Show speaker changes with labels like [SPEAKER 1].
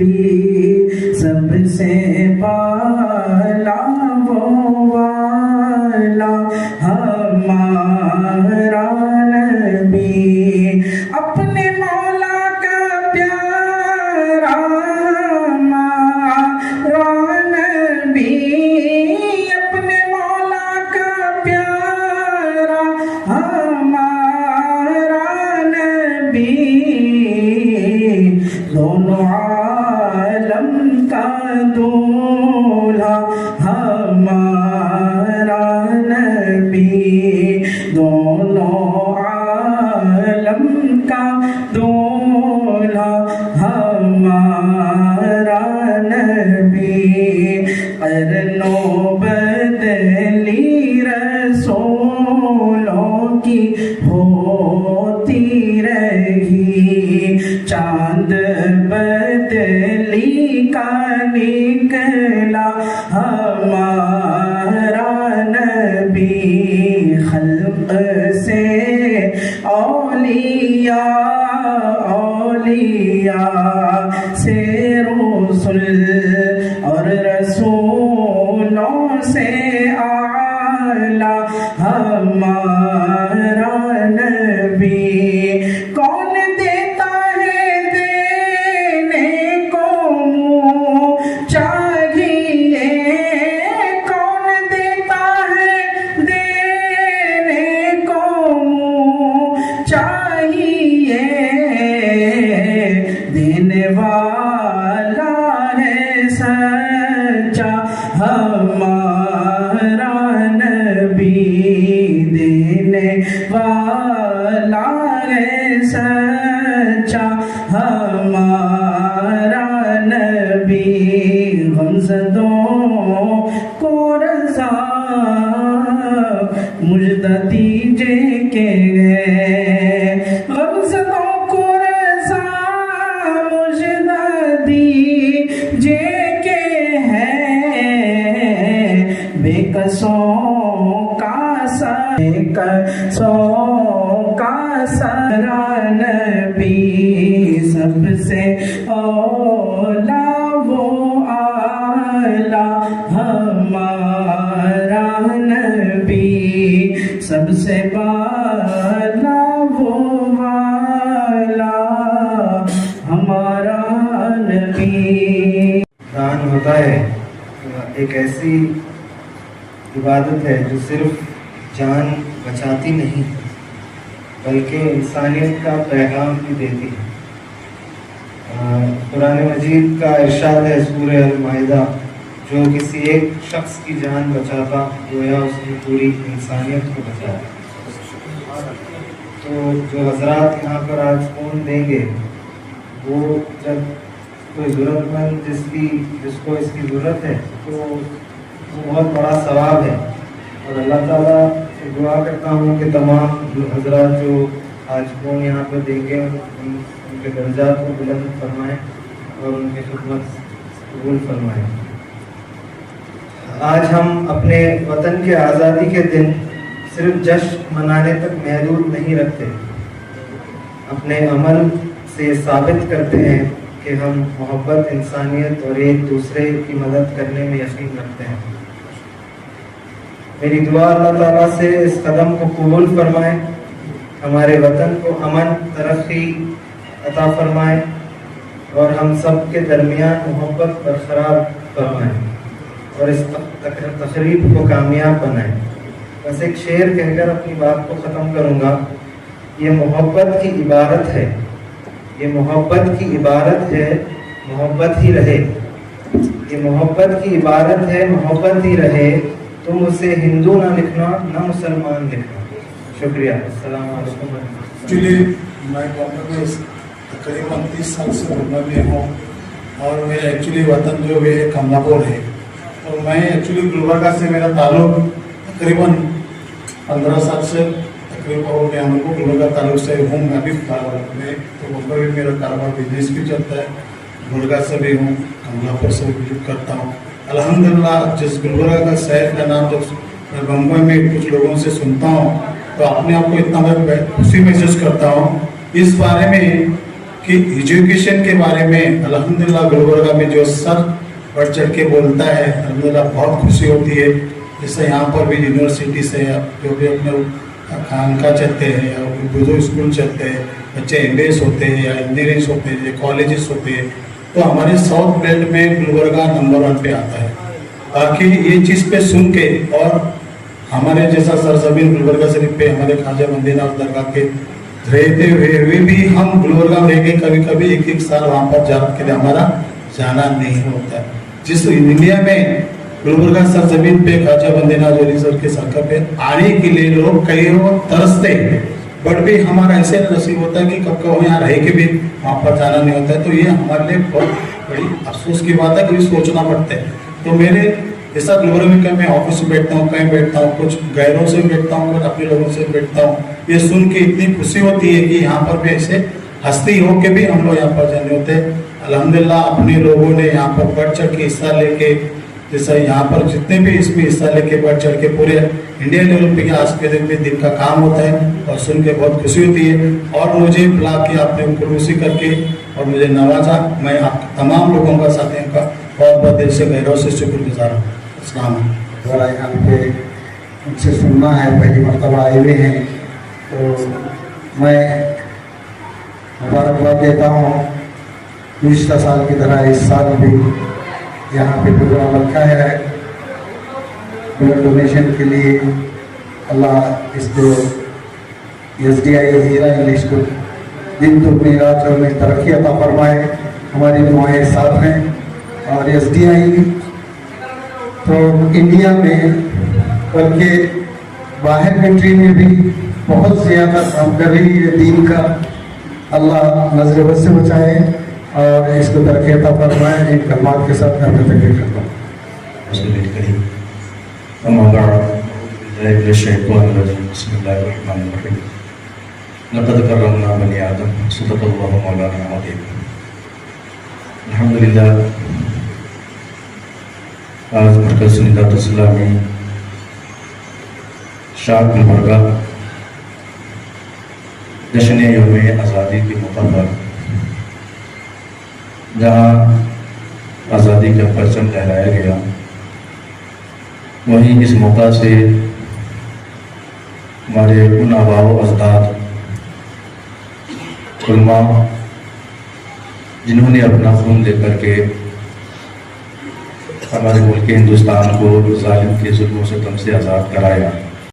[SPEAKER 1] نبی سب سے بالا وہ والا ہمارا نبی، اپنے مولا کا پیارا ہمارا نبی، اپنے مولا کا پیارا ہمارا نبی، دونوں عالم کا دولہا ہمارا نبی، دونوں عالم کا دولہا ہمارا نبی، قرنوں بدلی رسولوں کی ہوتی رہی، چاند بدلی کا نکلا ہمارا نبی، خلق سے اولیاء، اولیاء سے رسل، اور رسولوں سے اعلیٰ ہمارا نبی، کون دیتا ہے دینے کو منہ چاہیے، کون دیتا ہے دینے کو منہ چاہیے، دینے والا ہے سچا ہمارا نبی، دینے والا ہے سچا ہمارا نبی، غمزدوں کو رضا مجدہ دیجے کہ غمزدوں کو رضا مجدہ دیجے کہ ہے، بے قصوں کا بے قصوں کا سارا نبی، سب سے اولا وہ اعلیٰ ہمارا نبی، سب سے بالا وہ والا ہمارا نبی۔
[SPEAKER 2] دان ہوتا ہے ایک ایسی عبادت ہے جو صرف جان بچاتی نہیں بلکہ انسانیت کا پیغام بھی دیتی ہے۔ قرآن مجید کا ارشاد ہے سورہ المائدہ، جو کسی ایک شخص کی جان بچاتا گویا اس نے پوری انسانیت کو بچایا۔ تو جو حضرات یہاں پر آج خون دیں گے وہ جب کوئی ضرورت مند جس کو اس کی ضرورت ہے تو وہ بہت بڑا ثواب ہے، اور اللہ تعالیٰ سے دعا کرتا ہوں کہ تمام حضرات جو آج خون یہاں پر دیں گے ان کے درجات کو بلند فرمائیں اور ان کی خدمت قبول فرمائیں۔ آج ہم اپنے وطن کے آزادی کے دن صرف جشن منانے تک محدود نہیں رکھتے، اپنے عمل سے یہ ثابت کرتے ہیں کہ ہم محبت، انسانیت اور ایک دوسرے کی مدد کرنے میں یقین رکھتے ہیں۔ میری دعا اللہ تعالیٰ سے اس قدم کو قبول فرمائے، ہمارے وطن کو امن، ترقی عطا فرمائے اور ہم سب کے درمیان محبت برقرار فرمائے اور اس تقریب کو کامیاب بنائے۔ بس ایک شعر کہہ کر اپنی بات کو ختم کروں گا۔ یہ محبت کی عبارت ہے، یہ محبت کی عبارت ہے، محبت ہی رہے، یہ محبت کی عبارت ہے، محبت ہی رہے، تم اسے ہندو نہ لکھنا نہ مسلمان لکھنا۔ شکریہ، السلام علیکم۔
[SPEAKER 3] ایکچولی میں تقریباً 30 سال سے بنگلہ میں ہوں اور میرا ایکچولی وطن جو ہے کملاپور ہے، اور میں ایکچولی گلبرگہ سے میرا تعلق تقریباً 15 سال سے تقریباً ہو گیا ہم کو گلبرگہ تعلق سے ہوں میں بھی کاروبار میں، تو وہاں پر بھی میرا کاروبار بزنس بھی چلتا ہے، گلبرگہ سے بھی ہوں، کملاپور سے بھی وزٹ کرتا ہوں۔ الحمدللہ جس گلبرگہ کا شہر کا نام جب میں بمبئی میں کچھ لوگوں سے سنتا ہوں تو اپنے آپ کو اتنا میں خوشی محسوس کرتا ہوں۔ اس بارے میں कि एजुकेशन के बारे में अल्हम्दुलिल्लाह गुलबर्गा में जो सर बढ़ चढ़ के बोलता है, अल्हम्दुलिल्लाह बहुत खुशी होती है। जैसे यहाँ पर भी यूनिवर्सिटी से जो भी अपने खानका चलते हैं या बुजुर्ग स्कूल चलते हैं, बच्चे MBS होते हैं या इंजीनियरिंग होते हैं या कॉलेजेस होते हैं, तो हमारे साउथ बेल्ट में गुलबर्गा नंबर 1 पे आता है। बाकी ये चीज़ पे सुन के और हमारे जैसा सरजमीन गुलबर्गा शरीफ पे हमारे ख्वाजा मदीना और दरगाह के रहते हुए भी हम गुलबर्गा में रह के कभी कभी एक साल वहाँ पर जाकर के हमारा जाना नहीं होता। जिस इंडिया में गुलबर्गा सरजमीन पे ख्वाजा मदीना जोरी सर के सरकत पे आने के लिए लोग कई तरसते, बट भी हमारा ऐसे नसीब होता है कि कब कब यहाँ रह के भी वहाँ पर जाना नहीं होता है। तो ये हमारे लिए बहुत बड़ी अफसोस की बात है, कभी सोचना पड़ता है। तो मेरे जैसा गुलबर्गा में कहीं मैं ऑफिस में बैठता हूँ, कहीं बैठता हूँ, कुछ गैरों से बैठता हूँ, कुछ अपने लोगों से बैठता हूँ, ये सुन के इतनी खुशी होती है कि यहाँ पर भी ऐसे हस्ती हो के भी हम लोग यहाँ पर जाने होते हैं। अल्हम्दुलिल्लाह अपने लोगों ने यहाँ पर बढ़ चढ़ के हिस्सा लेके, जैसा यहाँ पर जितने भी इसमें हिस्सा लेके बढ़ चढ़ के पूरे इंडिया लेवल पे आज के दिन का काम होता है और सुन के बहुत खुशी होती है। और मुझे बुला के आपने खुशी करके और मुझे नवाजा, मैं आप तमाम लोगों का साथियों का बहुत बहुत दिल से गहराई से शुक्रगुजार हूँ। अस्सलाम
[SPEAKER 4] ज़रा यहाँ पे उनसे सुनना है, पहली मरतबा आए हुए हैं, तो मैं मुबारकबाद देता हूँ। पिछले साल की तरह इस साल भी यहाँ पे प्रोग्राम रखा है ब्लड डोनेशन के लिए। अल्लाह इसको SDI हीरा इंग्लिश को दिन दुगनी रात में तरक्की अता फरमाए। हमारी दुआएं साथ हैं। और SDI तो इंडिया में बल्कि बाहर कंट्री में भी बहुत ज़्यादा काम कर रही है दीन का। अल्लाह नजर बद से बचाए और इसको तरक्की अता फरमाए। इन कलमात के साथ मैं तकरीर करता हूँ।
[SPEAKER 5] लक़द कर्रमना बनी आदम सदक़ल्लाहु मौलाना अज़ीम। अल्हम्दुलिल्लाह आज मरकज़ निदात इस्लामी शाह गुलबर्गा जश्न यौम आज़ादी के मौका पर जहाँ आज़ादी का परचम लहराया गया, वहीं इस मौका से हमारे उन आबाओ अजदाद उलमा जिन्होंने अपना खून लेकर के हमारे मुल्क हिंदुस्तान को जालिम के जुल्मों से तम से आज़ाद कराया,